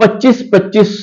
25-25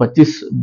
25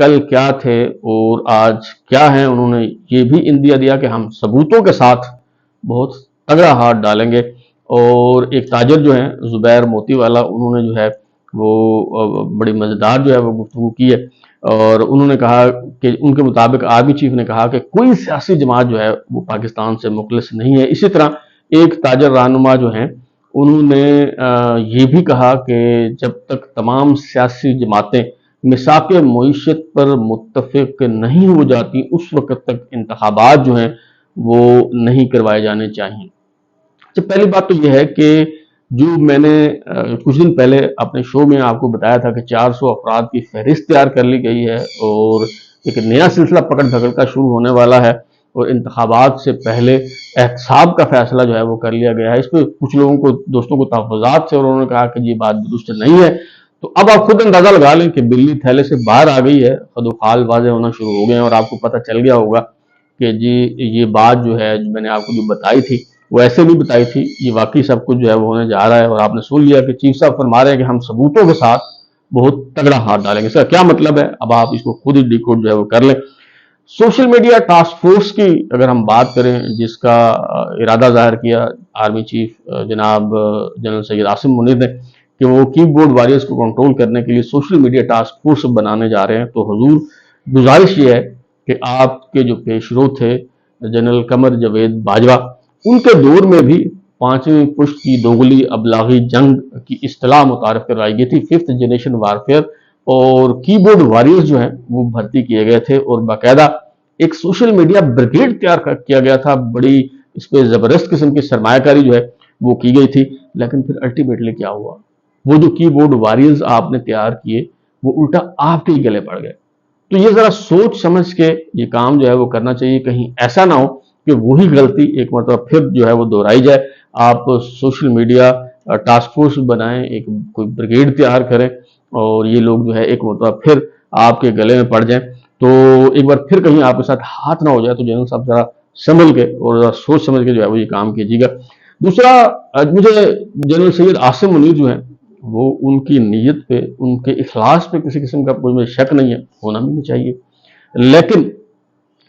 کل کیا تھے اور آج کیا ہیں، انہوں نے یہ بھی اندیا دیا کہ ہم ثبوتوں کے ساتھ بہت تگڑا ہاتھ ڈالیں گے۔ اور ایک تاجر جو ہیں زبیر موتی والا، انہوں نے جو ہے وہ بڑی مزیدار جو ہے وہ گفتگو کی ہے، اور انہوں نے کہا کہ ان کے مطابق آرمی چیف نے کہا کہ کوئی سیاسی جماعت جو ہے وہ پاکستان سے مخلص نہیں ہے۔ اسی طرح ایک تاجر رہنما جو ہیں انہوں نے یہ بھی کہا کہ جب تک تمام سیاسی جماعتیں میثاق معیشت پر متفق نہیں ہو جاتی اس وقت تک انتخابات جو ہیں وہ نہیں کروائے جانے چاہیے۔ پہلی بات تو یہ ہے کہ جو میں نے کچھ دن پہلے اپنے شو میں آپ کو بتایا تھا کہ 400 افراد کی فہرست تیار کر لی گئی ہے اور ایک نیا سلسلہ پکڑ دھکڑ کا شروع ہونے والا ہے، اور انتخابات سے پہلے احتساب کا فیصلہ جو ہے وہ کر لیا گیا ہے۔ اس پہ کچھ لوگوں کو، دوستوں کو تحفظات تھے اور انہوں نے کہا کہ یہ بات درست نہیں ہے، تو اب آپ خود اندازہ لگا لیں کہ بلی تھیلے سے باہر آ گئی ہے، خد و خال واضح ہونا شروع ہو گئے ہیں، اور آپ کو پتہ چل گیا ہوگا کہ جی یہ بات جو ہے جو میں نے آپ کو جو بتائی تھی وہ ایسے نہیں بتائی تھی، یہ واقعی سب کچھ جو ہے وہ ہونے جا رہا ہے، اور آپ نے سن لیا کہ چیف صاحب فرما رہے ہیں کہ ہم ثبوتوں کے ساتھ بہت تگڑا ہاتھ ڈالیں گے۔ اس کا کیا مطلب ہے اب آپ اس کو خود ہی ڈیکوڈ جو ہے وہ کر لیں۔ سوشل میڈیا ٹاسک فورس کی اگر ہم بات کریں، جس کا ارادہ ظاہر کیا آرمی چیف جناب جنرل سید عاصم منیر نے کہ وہ کی بورڈ واریئرز کو کنٹرول کرنے کے لیے سوشل میڈیا ٹاسک فورس بنانے جا رہے ہیں، تو حضور گزارش یہ ہے کہ آپ کے جو پیش رو تھے جنرل قمر جاوید باجوہ، ان کے دور میں بھی 5ویں پشت کی دوگلی ابلاغی جنگ کی اصطلاح متعارف کروائی گئی تھی، 5th جنریشن وارفیئر، اور کی بورڈ واریئرز جو ہیں وہ بھرتی کیے گئے تھے، اور باقاعدہ ایک سوشل میڈیا بریگیڈ تیار کیا گیا تھا، بڑی اس پہ زبردست قسم کی سرمایہ کاری جو ہے وہ کی گئی تھی۔ لیکن پھر الٹیمیٹلی کیا ہوا، وہ جو کی بورڈ واریئرز آپ نے تیار کیے وہ الٹا آپ کے ہی گلے پڑ گئے۔ تو یہ ذرا سوچ سمجھ کے یہ کام جو ہے وہ کرنا چاہیے، کہیں ایسا نہ ہو کہ وہی غلطی ایک مرتبہ پھر جو ہے وہ دہرائی جائے۔ آپ سوشل میڈیا ٹاسک فورس بنائیں، ایک کوئی بریگیڈ تیار کریں، اور یہ لوگ جو ہے ایک مرتبہ پھر آپ کے گلے میں پڑ جائیں، تو ایک بار پھر کہیں آپ کے ساتھ ہاتھ نہ ہو جائے۔ تو جنرل صاحب ذرا سنبھل کے اور ذرا سوچ سمجھ کے جو ہے وہ یہ کام کیجیے گا۔ دوسرا، مجھے جنرل سید عاصم منیر جو ہیں وہ ان کی نیت پہ، ان کے اخلاص پہ کسی قسم کا کوئی شک نہیں ہے، ہونا بھی نہیں چاہیے، لیکن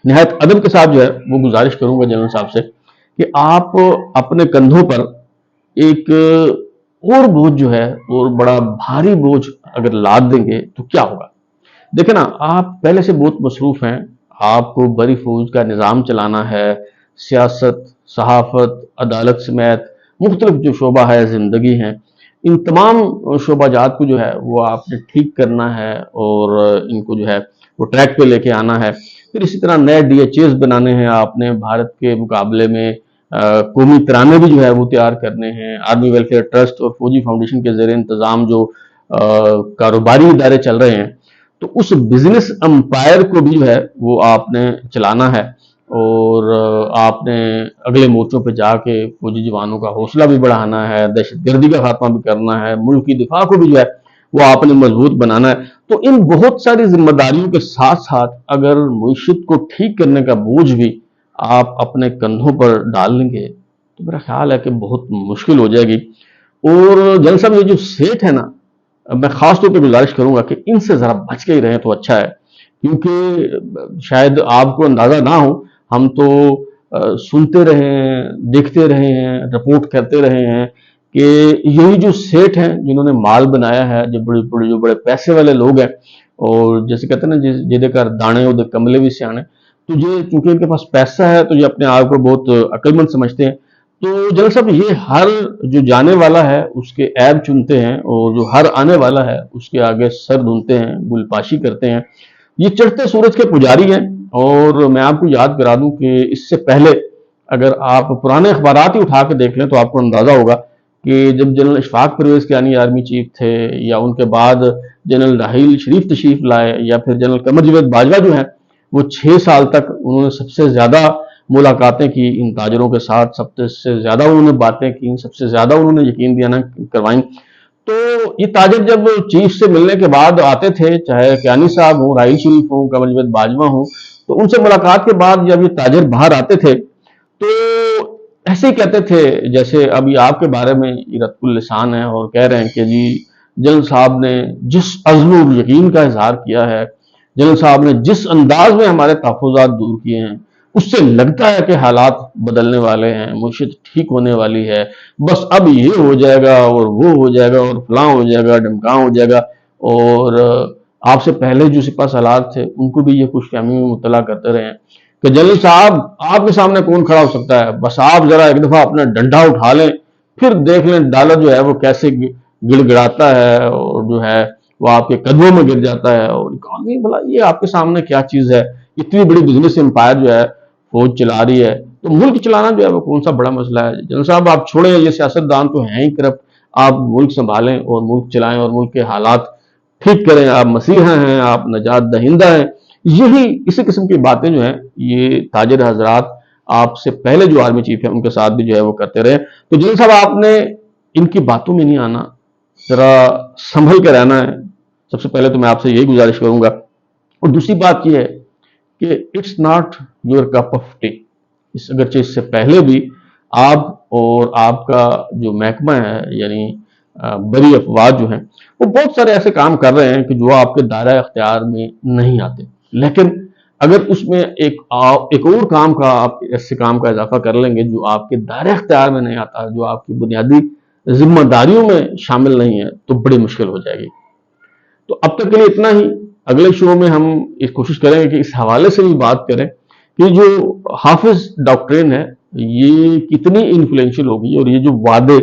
نہایت ادب کے ساتھ جو ہے وہ گزارش کروں گا جنرل صاحب سے کہ آپ اپنے کندھوں پر ایک اور بوجھ جو ہے اور بڑا بھاری بوجھ اگر لاد دیں گے تو کیا ہوگا۔ دیکھیں نا، آپ پہلے سے بہت مصروف ہیں، آپ کو بڑی فوج کا نظام چلانا ہے، سیاست، صحافت، عدالت سمیت مختلف جو شعبہ ہے زندگی ہیں، ان تمام شعبہ جات کو جو ہے وہ آپ نے ٹھیک کرنا ہے اور ان کو جو ہے وہ ٹریک پہ لے کے آنا ہے۔ پھر اسی طرح نئے ڈی ایچ ایز بنانے ہیں آپ نے، بھارت کے مقابلے میں قومی ترانے بھی جو ہے وہ تیار کرنے ہیں، آرمی ویلفیئر ٹرسٹ اور فوجی فاؤنڈیشن کے زیر انتظام جو کاروباری ادارے چل رہے ہیں، تو اس بزنس امپائر کو بھی جو ہے وہ آپ نے چلانا ہے، اور آپ نے اگلے مورچوں پہ جا کے فوجی جوانوں کا حوصلہ بھی بڑھانا ہے، دہشت گردی کا خاتمہ بھی کرنا ہے، ملک کی دفاع کو بھی جو ہے وہ آپ نے مضبوط بنانا ہے۔ تو ان بہت ساری ذمہ داریوں کے ساتھ ساتھ اگر معیشت کو ٹھیک کرنے کا بوجھ بھی آپ اپنے کندھوں پر ڈال لیں گے تو میرا خیال ہے کہ بہت مشکل ہو جائے گی۔ اور جنرل صاحب یہ جو سیٹ ہے نا، میں خاص طور پہ گزارش کروں گا کہ ان سے ذرا بچ کے ہی رہیں تو اچھا ہے، کیونکہ شاید آپ کو اندازہ نہ ہو، ہم تو سنتے رہے ہیں، دیکھتے رہے ہیں، رپورٹ کرتے رہے ہیں کہ یہی جو سیٹ ہیں جنہوں نے مال بنایا ہے، جو بڑے پیسے والے لوگ ہیں، اور جیسے کہتے ہیں نا جہدے کر دانے وہ کملے بھی سیانے، تو یہ چونکہ ان کے پاس پیسہ ہے تو یہ اپنے آپ کو بہت عقل مند سمجھتے ہیں۔ تو جنرل صاحب یہ ہر جو جانے والا ہے اس کے عیب چنتے ہیں، اور جو ہر آنے والا ہے اس کے آگے سر دھنتے ہیں، گل پاشی کرتے ہیں، یہ چڑھتے سورج کے پجاری ہیں۔ اور میں آپ کو یاد کرا دوں کہ اس سے پہلے اگر آپ پرانے اخبارات ہی اٹھا کے دیکھ لیں تو آپ کو اندازہ ہوگا کہ جب general Ashfaq Parvez Kayani army chief تھے، یا ان کے بعد جنرل راحیل شریف تشریف لائے، یا پھر جنرل قمر جاوید باجوہ جو ہیں وہ 6 سال تک انہوں نے سب سے زیادہ ملاقاتیں کی ان تاجروں کے ساتھ، سب سے زیادہ انہوں نے باتیں کی، سب سے زیادہ انہوں نے یقین دہانہ کروائیں۔ تو یہ تاجر جب چیف سے ملنے کے بعد آتے تھے، چاہے کیانی صاحب ہوں، راحیل شریف ہوں، قمر جاوید باجوہ ہوں، تو ان سے ملاقات کے بعد جب یہ تاجر باہر آتے تھے تو ایسے ہی کہتے تھے جیسے ابھی آپ کے بارے میں رت اللسان ہے، اور کہہ رہے ہیں کہ جی جنرل صاحب نے جس عزم و یقین کا اظہار کیا ہے، جنرل صاحب نے جس انداز میں ہمارے تحفظات دور کیے ہیں، اس سے لگتا ہے کہ حالات بدلنے والے ہیں، معیشت ٹھیک ہونے والی ہے، بس اب یہ ہو جائے گا اور وہ ہو جائے گا اور فلاں ہو جائے گا، ڈمکاں ہو جائے گا۔ اور آپ سے پہلے جو سپاہ سالار تھے ان کو بھی یہ خوش فہمی میں مطلع کرتے رہے ہیں کہ جنرل صاحب آپ کے سامنے کون کھڑا ہو سکتا ہے، بس آپ ذرا ایک دفعہ اپنا ڈنڈا اٹھا لیں، پھر دیکھ لیں ڈالر جو ہے وہ کیسے گڑ گڑاتا ہے اور جو ہے وہ آپ کے قدموں میں گر جاتا ہے۔ اور اکانومی بھلا یہ آپ کے سامنے کیا چیز ہے، اتنی بڑی بزنس امپائر جو ہے فوج چلا رہی ہے، تو ملک چلانا جو ہے وہ کون سا بڑا مسئلہ ہے۔ جنرل صاحب آپ چھوڑیں، یہ سیاستدان تو ہیں ہی کرپٹ، آپ ملک سنبھالیں اور ملک چلائیں اور ملک کے حالات ٹھیک کریں، آپ مسیحا ہیں، آپ نجات دہندہ ہیں۔ یہی اسی قسم کی باتیں جو ہیں یہ تاجر حضرات آپ سے پہلے جو آرمی چیف ہیں ان کے ساتھ بھی جو ہے وہ کرتے رہے۔ تو جنرل صاحب آپ نے ان کی باتوں میں نہیں آنا، ذرا سنبھل کے رہنا ہے۔ سب سے پہلے تو میں آپ سے یہی گزارش کروں گا۔ اور دوسری بات یہ ہے کہ it's not your cup of tea, اگرچہ اس سے پہلے بھی آپ اور آپ کا جو محکمہ ہے یعنی بری افواج جو ہیں وہ بہت سارے ایسے کام کر رہے ہیں کہ جو آپ کے دائرہ اختیار میں نہیں آتے، لیکن اگر اس میں ایک اور کام کا آپ ایسے کام کا اضافہ کر لیں گے جو آپ کے دائرہ اختیار میں نہیں آتا، جو آپ کی بنیادی ذمہ داریوں میں شامل نہیں ہے، تو بڑی مشکل ہو جائے گی۔ تو اب تک کے لیے اتنا ہی۔ اگلے شو میں ہم اس کوشش کریں گے کہ اس حوالے سے بھی بات کریں کہ جو حافظ ڈاکٹرین ہے یہ کتنی انفلوئنشل ہوگی، اور یہ جو وعدے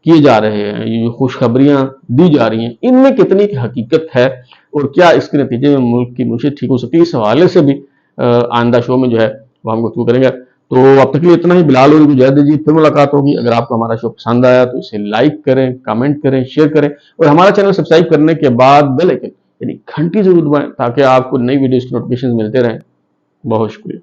کیے جا رہے ہیں، یہ جو خوشخبریاں دی جا رہی ہیں، ان میں کتنی حقیقت ہے اور کیا اس کے نتیجے میں ملک کی معیشت ٹھیک ہو سکتی ہے، اس حوالے سے بھی آئندہ شو میں جو ہے وہ ہم گفتگو کریں گے۔ تو اب تک کے لیے اتنا ہی۔ بلال ہوری کو اجازت دیجیے، پھر ملاقات ہوگی۔ اگر آپ کو ہمارا شو پسند آیا تو اسے لائک کریں، کمنٹ کریں، شیئر کریں، اور ہمارا چینل سبسکرائب کرنے کے بعد بیل آئکن یعنی گھنٹی ضرور دبائیں تاکہ آپ کو نئی ویڈیوز کی نوٹیفکیشن ملتے رہیں۔ بہت شکریہ۔